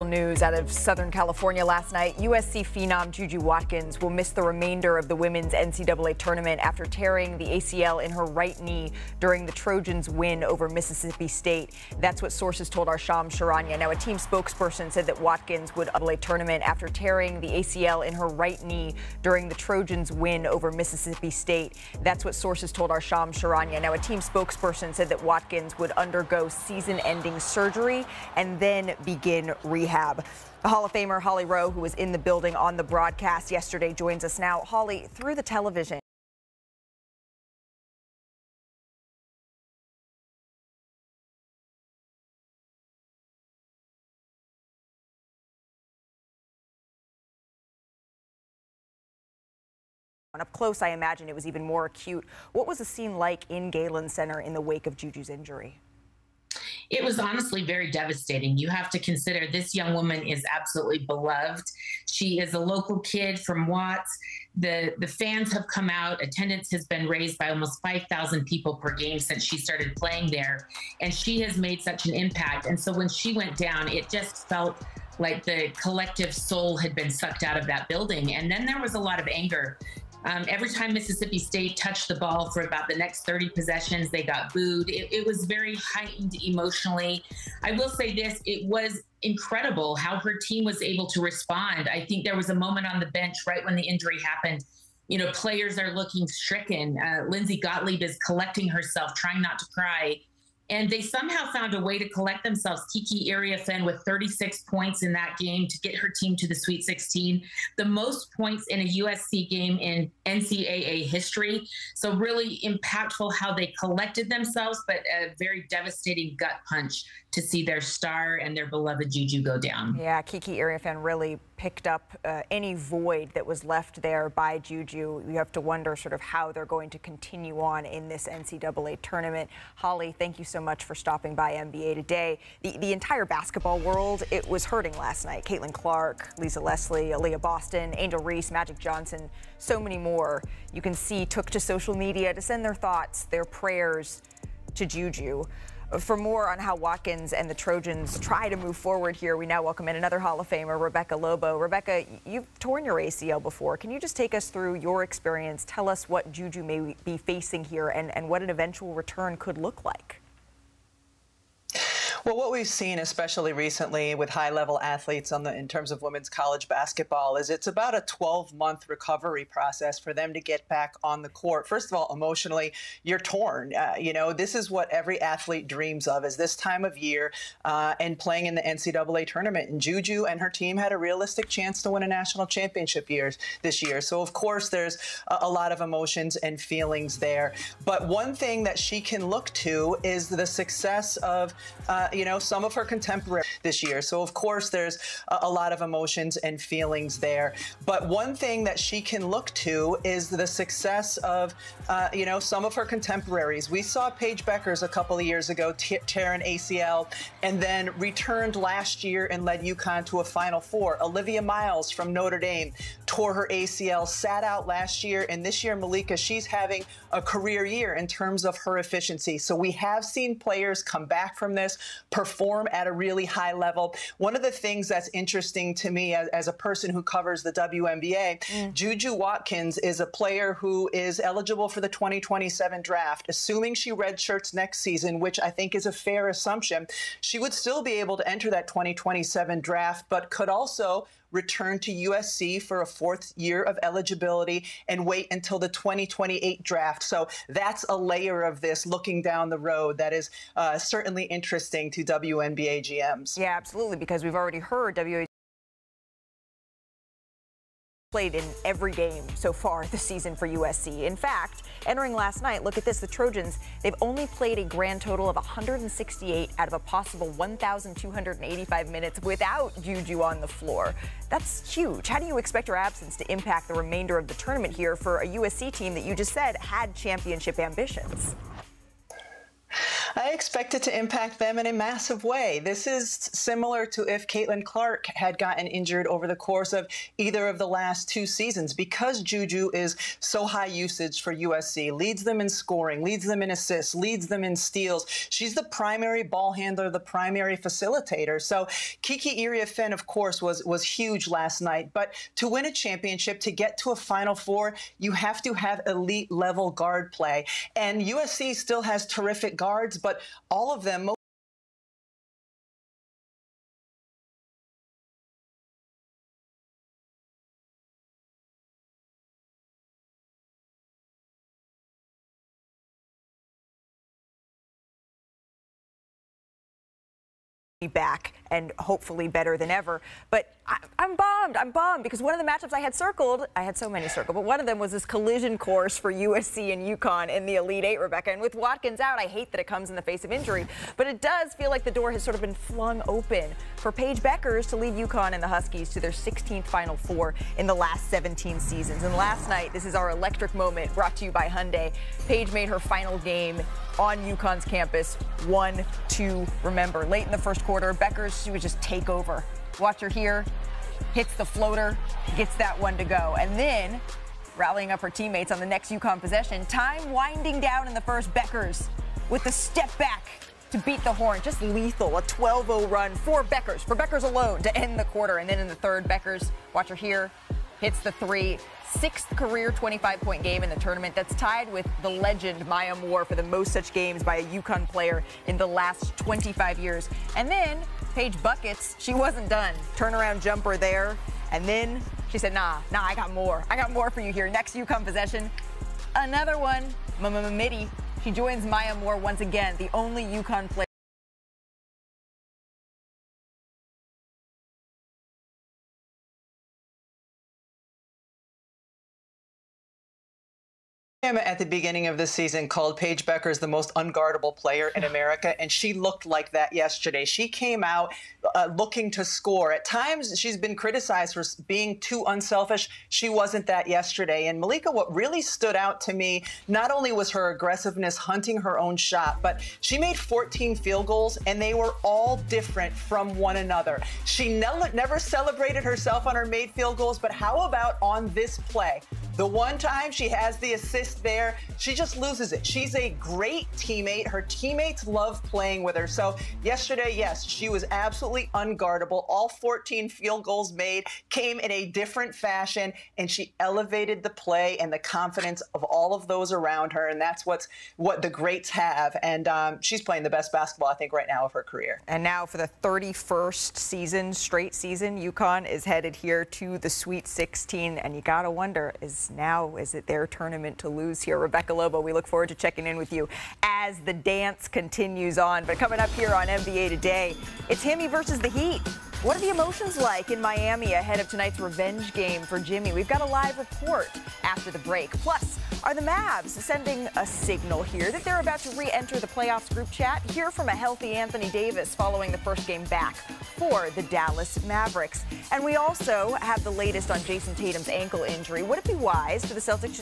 news out of Southern California last night. USC phenom Juju Watkins will miss the remainder of the women's NCAA tournament after tearing the ACL in her right knee during the Trojans' win over Mississippi State. That's what sources told our Shams Charania. Now, a team spokesperson said that Watkins would play tournament after tearing the ACL in her right knee during the Trojans' win over Mississippi State. That's what sources told our Shams Charania. Now, a team spokesperson said that Watkins would undergo season-ending surgery and then begin rehab. Hall of Famer Holly Rowe, who was in the building on the broadcast yesterday, joins us now. Holly, through the television. Up close, I imagine it was even more acute. What was the scene like in Galen Center in the wake of Juju's injury? It was honestly very devastating. You have to consider this young woman is absolutely beloved. She is a local kid from Watts. The fans have come out. Attendance has been raised by almost 5,000 people per game since she started playing there. And she has made such an impact. And so when she went down, it just felt like the collective soul had been sucked out of that building. And then there was a lot of anger. Every time Mississippi State touched the ball for about the next 30 possessions, they got booed. It was very heightened emotionally. I will say this, it was incredible how her team was able to respond. I think there was a moment on the bench right when the injury happened. You know, players are looking stricken. Lindsay Gottlieb is collecting herself, trying not to cry. And they somehow found a way to collect themselves. Kiki Iriafen with 36 points in that game to get her team to the Sweet 16, the most points in a USC game in NCAA history. So really impactful how they collected themselves, but a very devastating gut punch to see their star and their beloved Juju go down. Yeah, Kiki Iriafen really picked up any void that was left there by Juju. You have to wonder sort of how they're going to continue on in this NCAA tournament. Holly, thank you so much for stopping by NBA Today. The entire basketball world, it was hurting last night. Caitlin Clark, Lisa Leslie, Aaliyah Boston, Angel Reese, Magic Johnson, so many more you can see took to social media to send their thoughts, their prayers to Juju. For more on how Watkins and the Trojans try to move forward here, we now welcome in another Hall of Famer, Rebecca Lobo. Rebecca, you've torn your ACL before. Can you just take us through your experience? Tell us what Juju may be facing here and what an eventual return could look like. Well, what we've seen, especially recently with high-level athletes in terms of women's college basketball, is it's about a 12-month recovery process for them to get back on the court. First of all, emotionally, you're torn. You know, this is what every athlete dreams of, is this time of year and playing in the NCAA tournament. And Juju and her team had a realistic chance to win a national championship this year. So, of course, there's a lot of emotions and feelings there. But one thing that she can look to is the success of you know, some of her contemporaries this year. So, of course, there's a lot of emotions and feelings there. But one thing that she can look to is the success of, you know, some of her contemporaries. We saw Paige Beckers a couple of years ago tear an ACL and then returned last year and led UConn to a Final Four. Olivia Miles from Notre Dame tore her ACL, sat out last year, and this year, Malika, she's having a career year in terms of her efficiency. So we have seen players come back from this, perform at a really high level. One of the things that's interesting to me as a person who covers the WNBA, Juju Watkins is a player who is eligible for the 2027 draft. Assuming she redshirts next season, which I think is a fair assumption, she would still be able to enter that 2027 draft, but could also return to USC for a fourth year of eligibility and wait until the 2028 draft. So that's a layer of this looking down the road that is certainly interesting to WNBA GMs. Yeah, absolutely, because we've already heard WNBA played in every game so far this season for USC. In fact, entering last night, look at this, the Trojans, they've only played a grand total of 168 out of a possible 1,285 minutes without Juju on the floor. That's huge. How do you expect her absence to impact the remainder of the tournament here for a USC team that you just said had championship ambitions? I expect it to impact them in a massive way. This is similar to if Caitlin Clark had gotten injured over the course of either of the last 2 seasons. Because Juju is so high usage for USC, leads them in scoring, leads them in assists, leads them in steals. She's the primary ball handler, the primary facilitator. So Kiki Iriafen, of course, was huge last night. But to win a championship, to get to a Final Four, you have to have elite level guard play. And USC still has terrific guards, but all of them, back and hopefully better than ever. But I'm bummed because one of the matchups I had circled, I had so many circled, but one of them was this collision course for USC and UConn in the Elite Eight, Rebecca. And with Watkins out, I hate that it comes in the face of injury, but it does feel like the door has sort of been flung open for Paige Bueckers to lead UConn and the Huskies to their 16th Final Four in the last 17 seasons. And last night, this is our electric moment brought to you by Hyundai. Paige made her final game on UConn's campus, 1-2, remember. Late in the first quarter, Bueckers, she would just take over. Watch her here, hits the floater, gets that one to go. And then, rallying up her teammates on the next UConn possession, time winding down in the first, Bueckers with the step back to beat the horn. Just lethal, a 12-0 run for Bueckers alone to end the quarter. And then in the third, Bueckers, watch her here, hits the three. 6th career 25-point game in the tournament. That's tied with the legend Maya Moore for the most such games by a UConn player in the last 25 years. And then Paige buckets. She wasn't done. Turnaround jumper there. And then she said, nah, I got more. I got more for you here. Next UConn possession. Another one, Mitty. She joins Maya Moore once again, the only UConn player at the beginning of this season called Paige Bueckers the most unguardable player in America, and she looked like that yesterday. She came out looking to score. At times, she's been criticized for being too unselfish. She wasn't that yesterday. And Malika, what really stood out to me, not only was her aggressiveness hunting her own shot, but she made 14 field goals, and they were all different from one another. She never celebrated herself on her made field goals, but how about on this play? The one time she has the assist there, she just loses it. She's a great teammate. Her teammates love playing with her. So yesterday, yes, she was absolutely unguardable. All 14 field goals made came in a different fashion, and she elevated the play and the confidence of all of those around her. And that's what the greats have. And she's playing the best basketball, I think, right now of her career. And now for the 31st straight season, UConn is headed here to the Sweet 16. And you got to wonder, is it their tournament to lose here? Rebecca Lobo, we look forward to checking in with you as the dance continues on. But coming up here on NBA Today, it's Himmy versus the Heat. What are the emotions like in Miami ahead of tonight's revenge game for Jimmy? We've got a live report after the break. Plus, are the Mavs sending a signal here that they're about to re-enter the playoffs group chat? Hear from a healthy Anthony Davis following the first game back for the Dallas Mavericks. And we also have the latest on Jason Tatum's ankle injury. Would it be wise for the Celtics